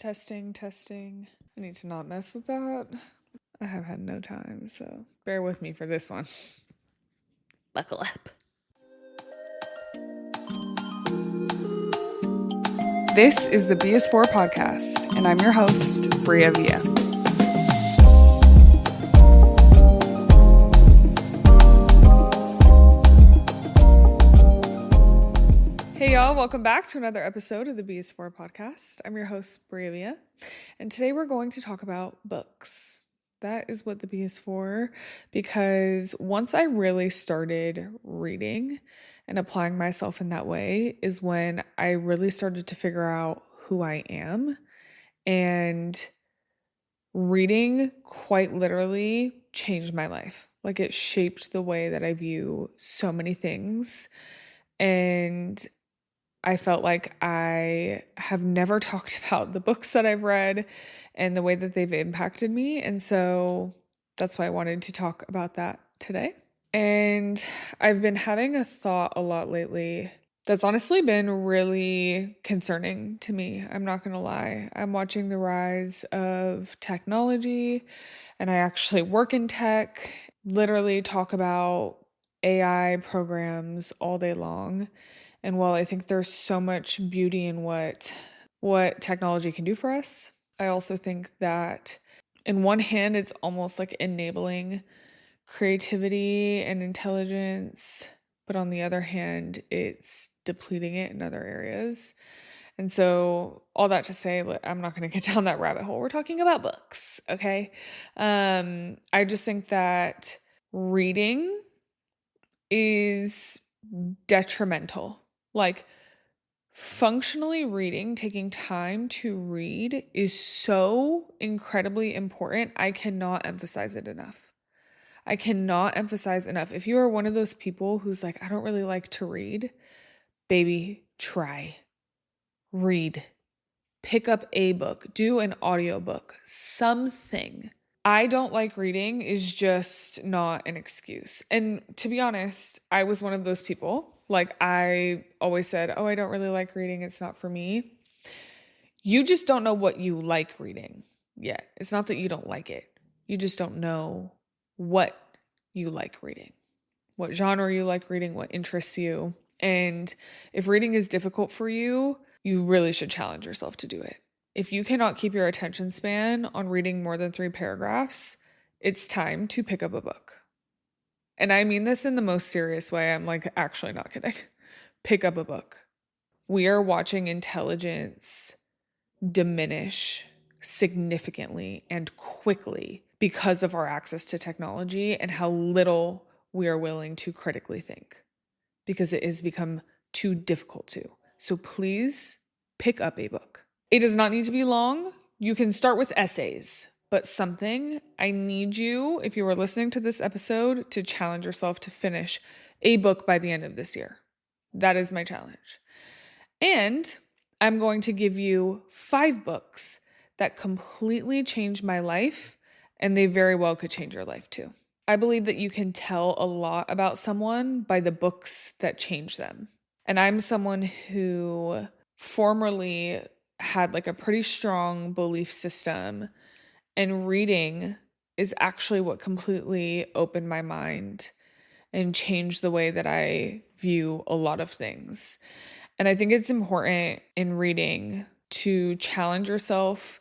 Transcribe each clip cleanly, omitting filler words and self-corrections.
Testing, testing. I need to not mess with that. I have had no time, so bear with me for this one. Buckle up. This is the BS4 podcast, and I'm your host, Bria Villa. Hey y'all, welcome back to another episode of the BS4 podcast. I'm your host, Bria Villa, and today we're going to talk about books. That is what the B is for, because once I really started reading and applying myself in that way is when I really started to figure out who I am. And reading quite literally changed my life. Like, it shaped the way that I view so many things. And I felt like I have never talked about the books that I've read and the way that they've impacted me. And so that's why I wanted to talk about that today. And I've been having a thought a lot lately that's honestly been really concerning to me. I'm not going to lie. I'm watching the rise of technology, and I actually work in tech, literally talk about AI programs all day long. And while I think there's so much beauty in what technology can do for us, I also think that in one hand, it's almost like enabling creativity and intelligence, but on the other hand, it's depleting it in other areas. And so all that to say, I'm not going to get down that rabbit hole. We're talking about books, okay? I just think that reading is detrimental. Like, functionally reading, taking time to read is so incredibly important. I cannot emphasize it enough. I cannot emphasize enough. If you are one of those people who's like, I don't really like to read, baby, try. Read. Pick up a book. Do an audiobook. Something. I don't like reading is just not an excuse. And to be honest, I was one of those people. Like, I always said, oh, I don't really like reading. It's not for me. You just don't know what you like reading yet. It's not that you don't like it. You just don't know what you like reading, what genre you like reading, what interests you. And if reading is difficult for you, you really should challenge yourself to do it. If you cannot keep your attention span on reading more than 3 paragraphs, it's time to pick up a book. And I mean this in the most serious way. I'm like, actually not kidding. Pick up a book. We are watching intelligence diminish significantly and quickly because of our access to technology and how little we are willing to critically think, because it has become too difficult to. So please pick up a book. It does not need to be long. You can start with essays, but something. I need you, if you are listening to this episode, to challenge yourself to finish a book by the end of this year. That is my challenge. And I'm going to give you 5 books that completely changed my life, and they very well could change your life too. I believe that you can tell a lot about someone by the books that change them. And I'm someone who formerly had like a pretty strong belief system, and reading is actually what completely opened my mind and changed the way that I view a lot of things. And I think it's important in reading to challenge yourself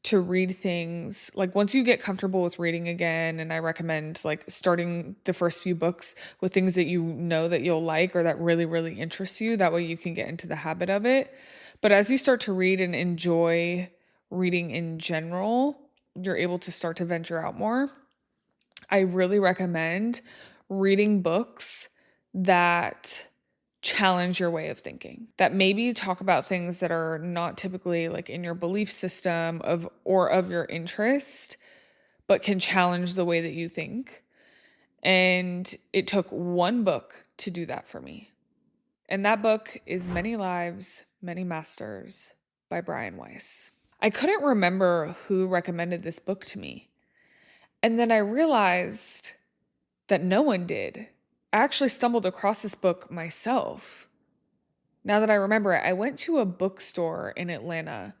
to read things. Like, once you get comfortable with reading again, and I recommend like starting the first few books with things that you know that you'll like or that really, really interest you. That way you can get into the habit of it. But as you start to read and enjoy reading in general, you're able to start to venture out more. I really recommend reading books that challenge your way of thinking, that maybe talk about things that are not typically like in your belief system of your interest, but can challenge the way that you think. And it took one book to do that for me. And that book is Many Lives, Many Masters by Brian Weiss. I couldn't remember who recommended this book to me. And then I realized that no one did. I actually stumbled across this book myself. Now that I remember it, I went to a bookstore in Atlanta.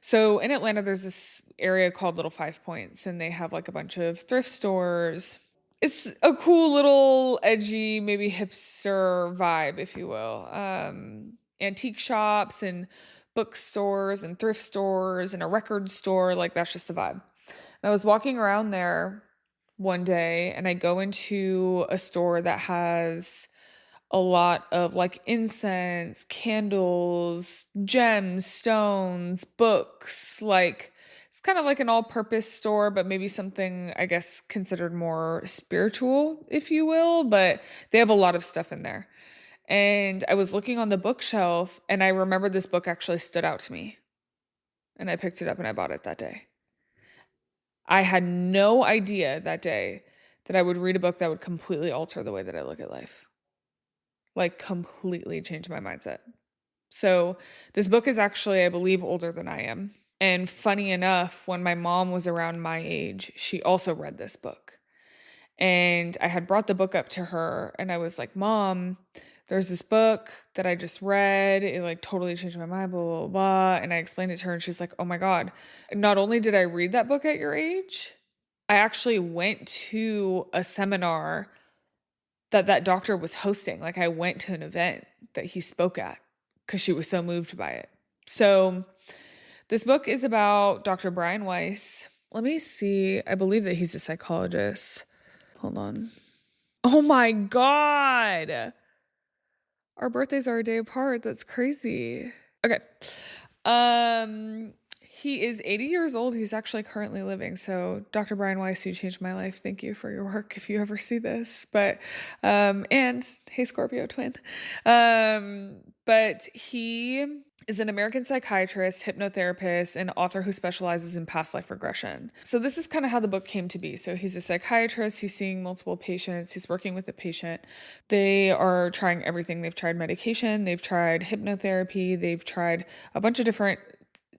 So in Atlanta, there's this area called Little Five Points, and they have like a bunch of thrift stores. It's a cool little edgy, maybe hipster vibe, if you will. Antique shops and bookstores and thrift stores and a record store. Like that's just the vibe. And I was walking around there one day and I go into a store that has a lot of like incense, candles, gems, stones, books. Like it's kind of like an all purpose store, but maybe something, I guess, considered more spiritual, if you will. But they have a lot of stuff in there. And I was looking on the bookshelf and I remember this book actually stood out to me. And I picked it up and I bought it that day. I had no idea that day that I would read a book that would completely alter the way that I look at life. Like completely changed my mindset. So this book is actually, I believe, older than I am. And funny enough, when my mom was around my age, she also read this book. And I had brought the book up to her and I was like, Mom, there's this book that I just read. It like totally changed my mind, blah, blah, blah. And I explained it to her and she's like, oh my God. Not only did I read that book at your age, I actually went to a seminar that doctor was hosting. Like I went to an event that he spoke at because she was so moved by it. So this book is about Dr. Brian Weiss. Let me see. I believe that he's a psychologist. Hold on. Oh my God. Our birthdays are a day apart. That's crazy. Okay. He is 80 years old. He's actually currently living. So Dr. Brian Weiss, you changed my life. Thank you for your work if you ever see this. But, and hey, Scorpio twin. But he is an American psychiatrist, hypnotherapist, and author who specializes in past life regression. So this is kind of how the book came to be. So he's a psychiatrist. He's seeing multiple patients. He's working with a patient. They are trying everything. They've tried medication. They've tried hypnotherapy. They've tried a bunch of different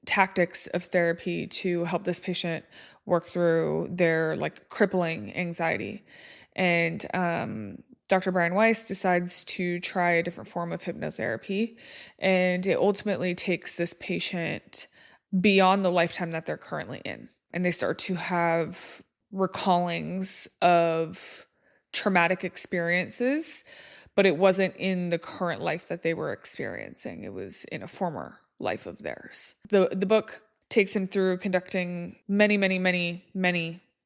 tactics of therapy to help this patient work through their like crippling anxiety. And Dr. Brian Weiss decides to try a different form of hypnotherapy, and it ultimately takes this patient beyond the lifetime that they're currently in. And they start to have recallings of traumatic experiences, but it wasn't in the current life that they were experiencing. It was in a former life of theirs. The book takes him through conducting many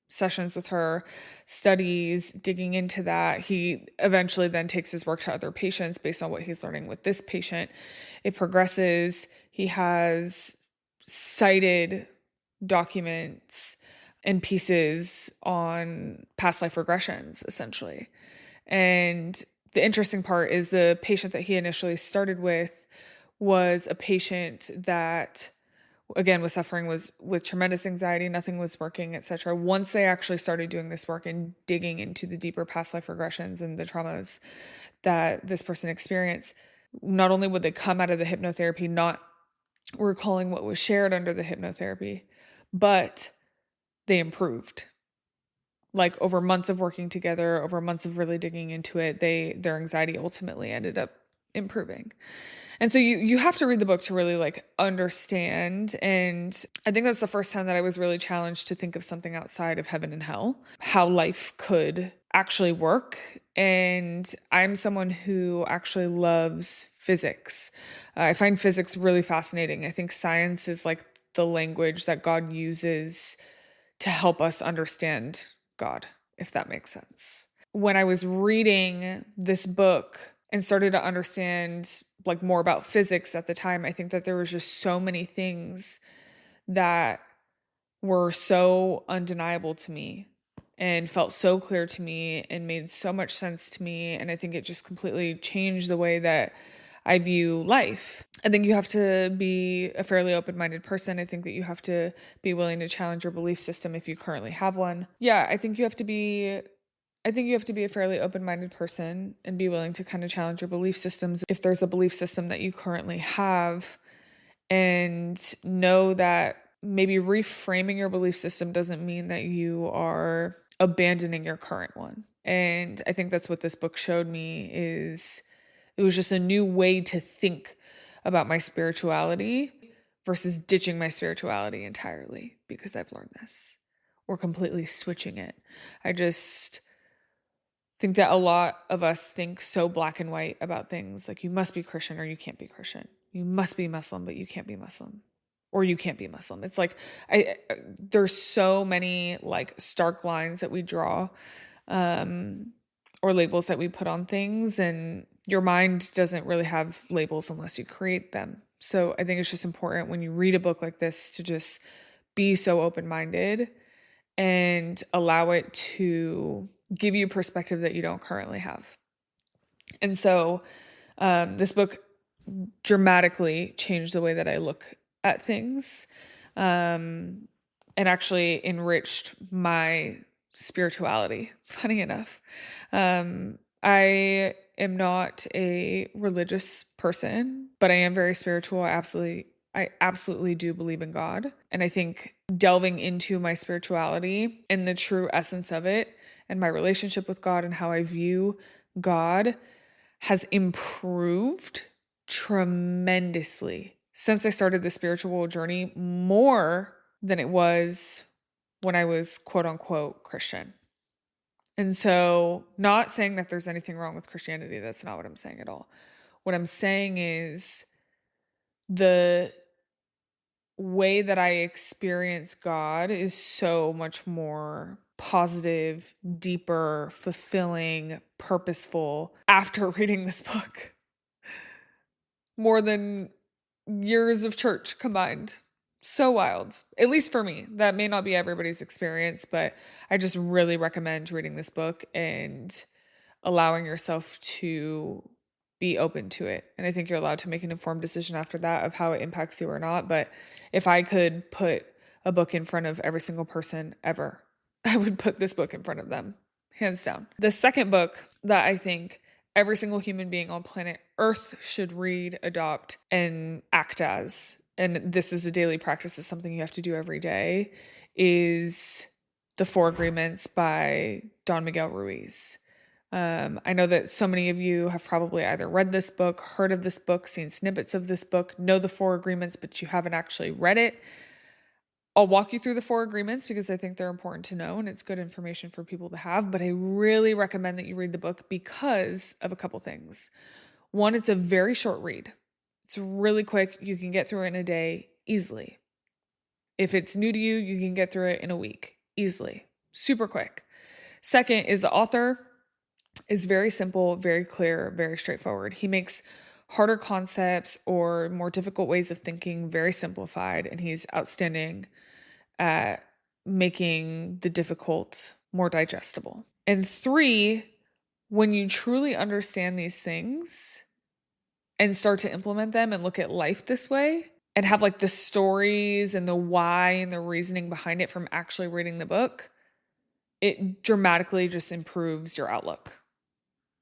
sessions with her, studies, digging into that. He eventually then takes his work to other patients based on what he's learning with this patient. It progresses. He has cited documents and pieces on past life regressions, essentially. And the interesting part is the patient that he initially started with was a patient that, again, was suffering with tremendous anxiety. Nothing was working, etc. Once they actually started doing this work and digging into the deeper past life regressions and the traumas that this person experienced, not only would they come out of the hypnotherapy not recalling what was shared under the hypnotherapy, but they improved. Like over months of working together, over months of really digging into it, their anxiety ultimately ended up improving. And so you have to read the book to really like understand. And I think that's the first time that I was really challenged to think of something outside of heaven and hell, how life could actually work. And I'm someone who actually loves physics. I find physics really fascinating. I think science is like the language that God uses to help us understand God, if that makes sense. When I was reading this book and started to understand like more about physics at the time, I think that there was just so many things that were so undeniable to me and felt so clear to me and made so much sense to me. And I think it just completely changed the way that I view life. I think you have to be a fairly open-minded person. I think that you have to be willing to challenge your belief system if you currently have one. Yeah, I think you have to be a fairly open-minded person and be willing to kind of challenge your belief systems if there's a belief system that you currently have, and know that maybe reframing your belief system doesn't mean that you are abandoning your current one. And I think that's what this book showed me, is it was just a new way to think about my spirituality versus ditching my spirituality entirely because I've learned this, or completely switching it. I just think that a lot of us think so black and white about things, like you must be Christian or you can't be Christian. You must be Muslim, but you can't be Muslim, or you can't be Muslim. It's like there's so many like stark lines that we draw, or labels that we put on things, and your mind doesn't really have labels unless you create them. So I think it's just important when you read a book like this to just be so open-minded and allow it to give you a perspective that you don't currently have. And so this book dramatically changed the way that I look at things, and actually enriched my spirituality, funny enough. I am not a religious person, but I am very spiritual. I absolutely do believe in God. And I think delving into my spirituality and the true essence of it and my relationship with God and how I view God has improved tremendously since I started the spiritual journey, more than it was when I was quote unquote Christian. And so, not saying that there's anything wrong with Christianity. That's not what I'm saying at all. What I'm saying is the way that I experience God is so much more positive, deeper, fulfilling, purposeful after reading this book. More than years of church combined. So wild. At least for me. That may not be everybody's experience, but I just really recommend reading this book and allowing yourself to be open to it. And I think you're allowed to make an informed decision after that of how it impacts you or not. But if I could put a book in front of every single person ever, I would put this book in front of them, hands down. The second book that I think every single human being on planet Earth should read, adopt, and act as, and this is a daily practice, is something you have to do every day, is The Four Agreements by Don Miguel Ruiz. I know that so many of you have probably either read this book, heard of this book, seen snippets of this book, know the Four Agreements, but you haven't actually read it. I'll walk you through the Four Agreements because I think they're important to know and it's good information for people to have, but I really recommend that you read the book because of a couple things. One, it's a very short read. It's really quick. You can get through it in a day easily. If it's new to you, you can get through it in a week easily. Super quick. Second is the author is very simple, very clear, very straightforward. He makes harder concepts or more difficult ways of thinking very simplified, and he's outstanding at making the difficult more digestible. And three, when you truly understand these things and start to implement them and look at life this way and have like the stories and the why and the reasoning behind it from actually reading the book, it dramatically just improves your outlook.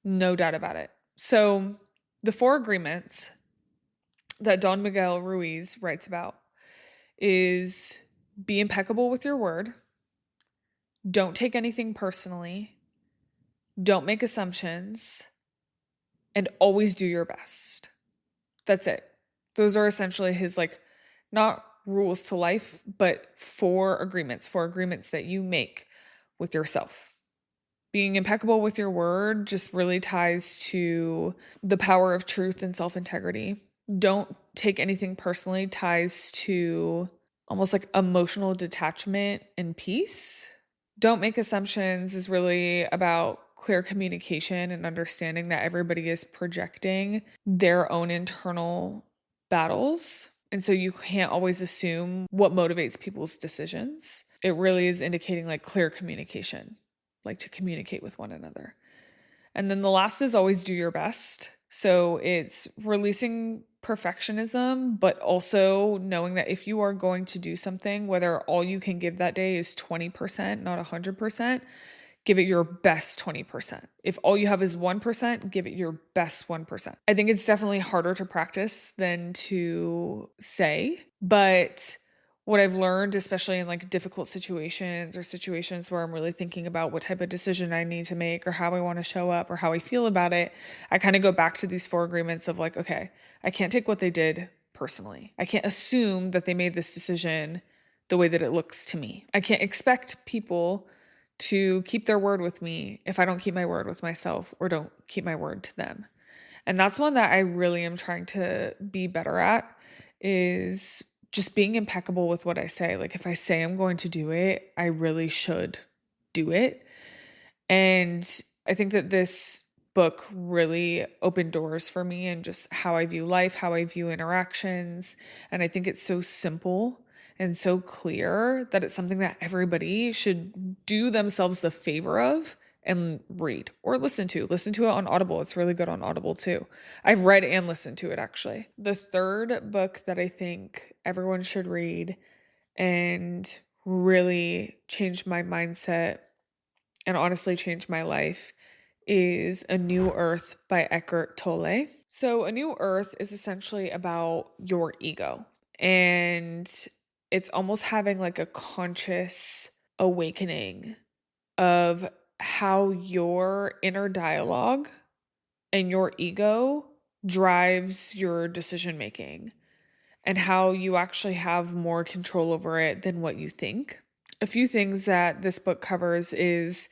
No doubt about it. So the Four Agreements that Don Miguel Ruiz writes about is be impeccable with your word. Don't take anything personally. Don't make assumptions. And always do your best. That's it. Those are essentially his, like, not rules to life, but four agreements that you make with yourself. Being impeccable with your word just really ties to the power of truth and self-integrity. Don't take anything personally ties to almost like emotional detachment and peace. Don't make assumptions is really about clear communication and understanding that everybody is projecting their own internal battles. And so you can't always assume what motivates people's decisions. It really is indicating like clear communication, like to communicate with one another. And then the last is always do your best. So it's releasing perfectionism, but also knowing that if you are going to do something, whether all you can give that day is 20%, not 100%, give it your best 20%. If all you have is 1%, give it your best 1%. I think it's definitely harder to practice than to say, but what I've learned, especially in like difficult situations or situations where I'm really thinking about what type of decision I need to make or how I want to show up or how I feel about it, I kind of go back to these four agreements of like, okay, I can't take what they did personally. I can't assume that they made this decision the way that it looks to me. I can't expect people to keep their word with me if I don't keep my word with myself or don't keep my word to them. And that's one that I really am trying to be better at, is just being impeccable with what I say. Like if I say I'm going to do it, I really should do it. And I think that this book really opened doors for me and just how I view life, how I view interactions. And I think it's so simple and so clear that it's something that everybody should do themselves the favor of and read or listen to. Listen to it on Audible. It's really good on Audible too. I've read and listened to it actually. The third book that I think everyone should read and really changed my mindset and honestly changed my life is A New Earth by Eckhart Tolle. So, A New Earth is essentially about your ego, and it's almost having like a conscious awakening of how your inner dialogue and your ego drives your decision making and how you actually have more control over it than what you think. A few things that this book covers is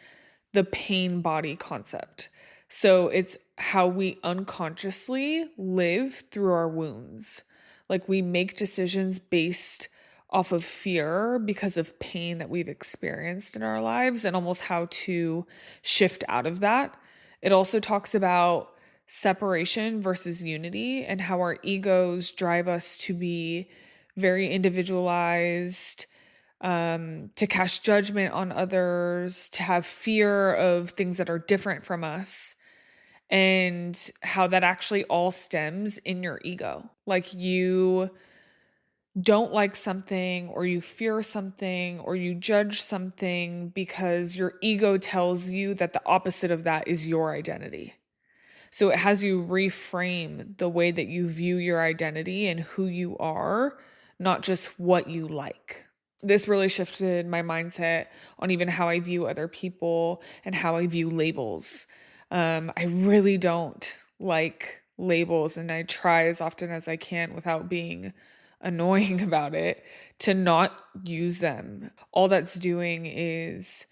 the pain body concept. So it's how we unconsciously live through our wounds. Like we make decisions based off of fear because of pain that we've experienced in our lives and almost how to shift out of that. It also talks about separation versus unity and how our egos drive us to be very individualized, to cast judgment on others, to have fear of things that are different from us, and how that actually all stems in your ego. Like you don't like something, or you fear something, or you judge something because your ego tells you that the opposite of that is your identity. So it has you reframe the way that you view your identity and who you are, not just what you like. This really shifted my mindset on even how I view other people and how I view labels. I really don't like labels, and I try as often as I can without being annoying about it to not use them. All that's doing is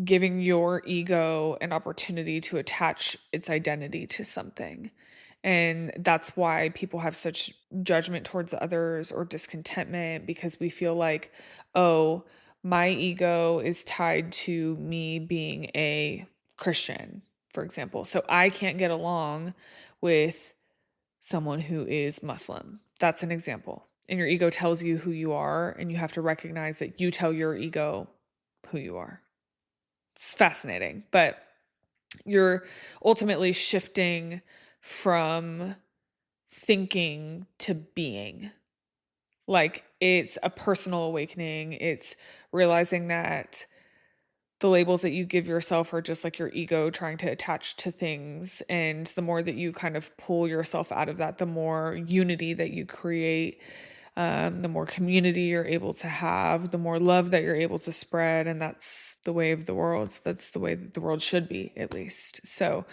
giving your ego an opportunity to attach its identity to something. And that's why people have such judgment towards others or discontentment, because we feel like, oh, my ego is tied to me being a Christian, for example. So I can't get along with someone who is Muslim. That's an example. And your ego tells you who you are, and you have to recognize that you tell your ego who you are. It's fascinating, but you're ultimately shifting from thinking to being. Like it's a personal awakening. It's realizing that the labels that you give yourself are just like your ego trying to attach to things. And the more that you kind of pull yourself out of that, the more unity that you create, the more community you're able to have, the more love that you're able to spread. And that's the way of the world. That's the way that the world should be, at least. So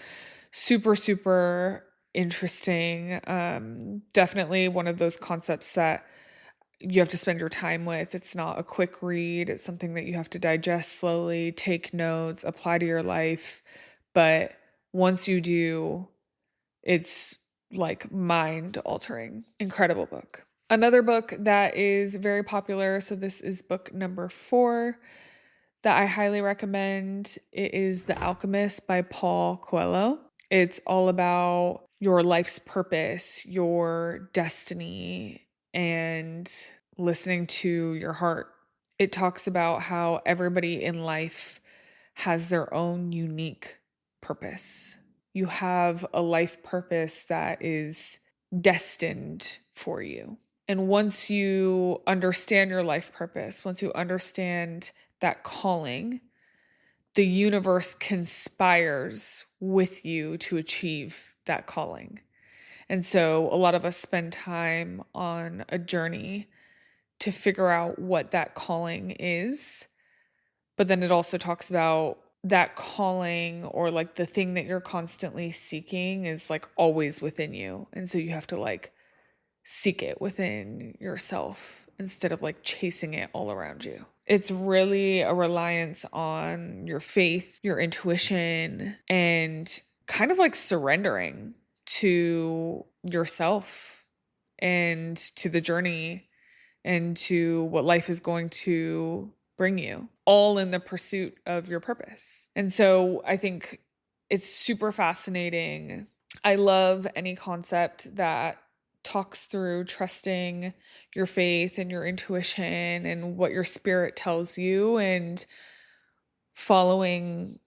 super, super interesting. Definitely one of those concepts that you have to spend your time with. It's not a quick read. It's something that you have to digest slowly, take notes, apply to your life. But once you do, it's like mind altering. Incredible book. Another book that is very popular, so this is book number 4 that I highly recommend. It is The Alchemist by Paul Coelho. It's all about your life's purpose, your destiny, and listening to your heart. It talks about how everybody in life has their own unique purpose. You have a life purpose that is destined for you. And once you understand your life purpose, once you understand that calling, the universe conspires with you to achieve that calling. And so a lot of us spend time on a journey to figure out what that calling is. But then it also talks about that calling, or like the thing that you're constantly seeking, is like always within you. And so you have to like seek it within yourself instead of like chasing it all around you. It's really a reliance on your faith, your intuition, and kind of like surrendering to yourself and to the journey and to what life is going to bring you, all in the pursuit of your purpose. And so I think it's super fascinating. I love any concept that talks through trusting your faith and your intuition and what your spirit tells you and following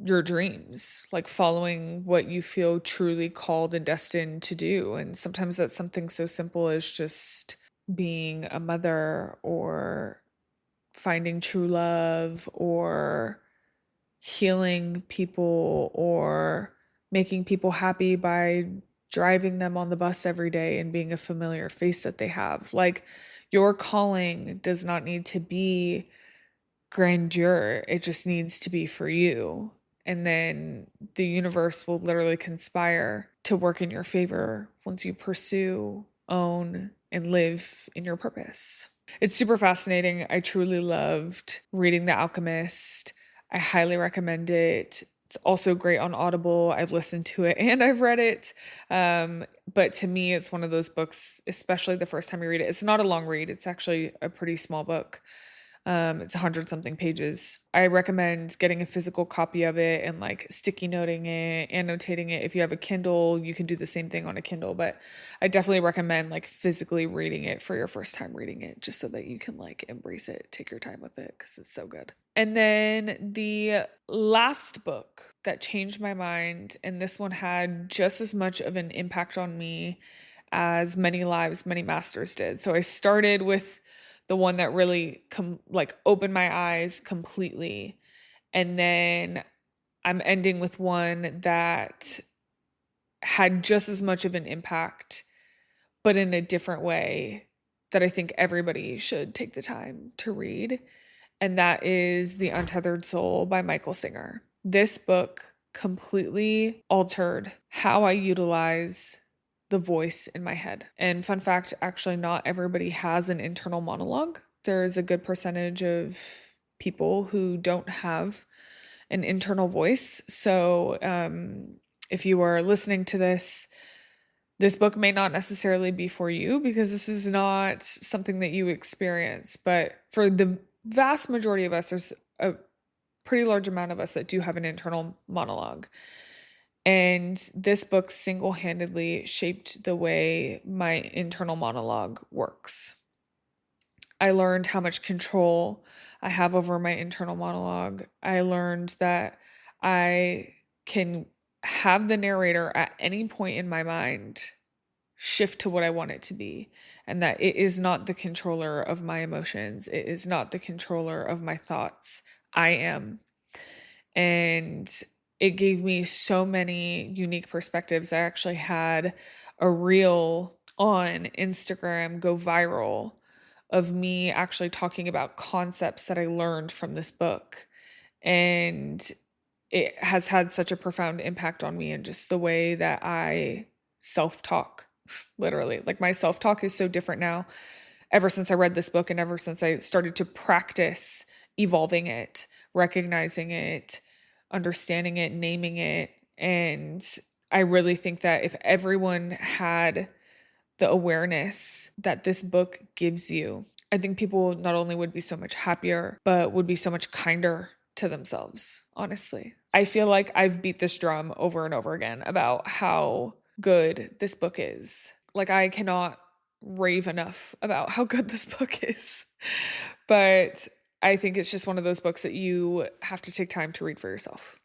your dreams, like following what you feel truly called and destined to do. And sometimes that's something so simple as just being a mother or finding true love or healing people or making people happy by driving them on the bus every day and being a familiar face that they have. Like, your calling does not need to be grandeur. It just needs to be for you. And then the universe will literally conspire to work in your favor once you pursue, own, and live in your purpose. It's super fascinating. I truly loved reading The Alchemist. I highly recommend it. It's also great on Audible. I've listened to it and I've read it. But to me, it's one of those books, especially the first time you read it. It's not a long read. It's actually a pretty small book. It's 100 something pages. I recommend getting a physical copy of it and like sticky noting it, annotating it. If you have a Kindle, you can do the same thing on a Kindle, but I definitely recommend like physically reading it for your first time reading it, just so that you can like embrace it, take your time with it, because it's so good. And then the last book that changed my mind, and this one had just as much of an impact on me as Many Lives, Many Masters did. So I started with the one that really opened my eyes completely. And then I'm ending with one that had just as much of an impact, but in a different way, that I think everybody should take the time to read. And that is The Untethered Soul by Michael Singer. This book completely altered how I utilize the voice in my head. And fun fact, actually not everybody has an internal monologue. There's a good percentage of people who don't have an internal voice. So if you are listening to this book may not necessarily be for you, because this is not something that you experience. But for the vast majority of us, there's a pretty large amount of us that do have an internal monologue. And this book single-handedly shaped the way my internal monologue works. I learned how much control I have over my internal monologue. I learned that I can have the narrator at any point in my mind shift to what I want it to be, and that it is not the controller of my emotions. It is not the controller of my thoughts. I am. And it gave me so many unique perspectives. I actually had a reel on Instagram go viral of me actually talking about concepts that I learned from this book. And it has had such a profound impact on me and just the way that I self-talk, literally. Like, my self-talk is so different now ever since I read this book and ever since I started to practice evolving it, recognizing it, understanding it, naming it. And I really think that if everyone had the awareness that this book gives you, I think people not only would be so much happier, but would be so much kinder to themselves, honestly. I feel like I've beat this drum over and over again about how good this book is. Like, I cannot rave enough about how good this book is. But I think it's just one of those books that you have to take time to read for yourself.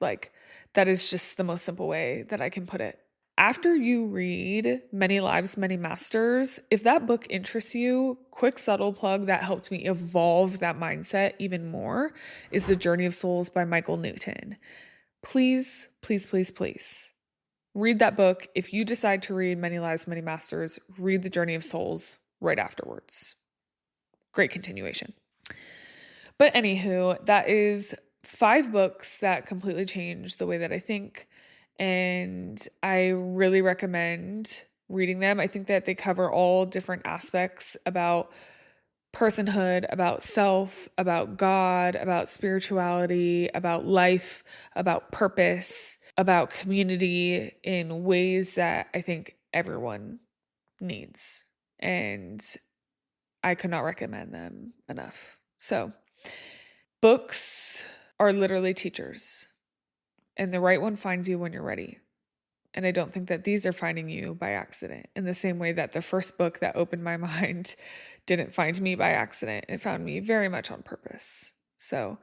Like, that is just the most simple way that I can put it. After you read Many Lives, Many Masters, if that book interests you, quick subtle plug that helped me evolve that mindset even more is The Journey of Souls by Michael Newton. Please, please, please, please read that book. If you decide to read Many Lives, Many Masters, read The Journey of Souls right afterwards. Great continuation. But anywho, that is 5 books that completely changed the way that I think. And I really recommend reading them. I think that they cover all different aspects about personhood, about self, about God, about spirituality, about life, about purpose, about community in ways that I think everyone needs. And I could not recommend them enough. So, books are literally teachers, and the right one finds you when you're ready. And I don't think that these are finding you by accident, in the same way that the first book that opened my mind didn't find me by accident. It found me very much on purpose. So,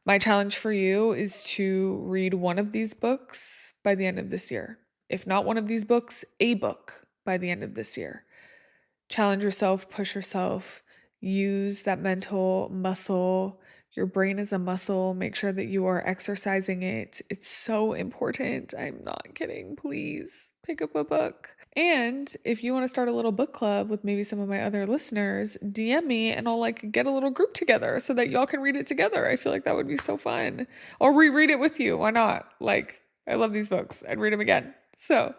my challenge for you is to read one of these books by the end of this year. If not one of these books, a book by the end of this year. Challenge yourself, push yourself, use that mental muscle. Your brain is a muscle. Make sure that you are exercising it. It's so important. I'm not kidding. Please pick up a book. And if you want to start a little book club with maybe some of my other listeners, DM me and I'll get a little group together so that y'all can read it together. I feel like that would be so fun. Or reread it with you. Why not? I love these books. I'd read them again. So,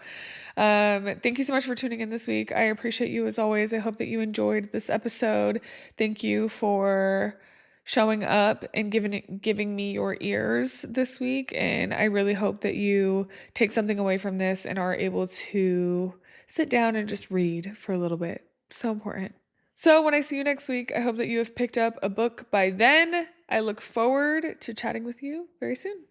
thank you so much for tuning in this week. I appreciate you as always. I hope that you enjoyed this episode. Thank you for showing up and giving me your ears this week. And I really hope that you take something away from this and are able to sit down and just read for a little bit. So important. So when I see you next week, I hope that you have picked up a book by then. I look forward to chatting with you very soon.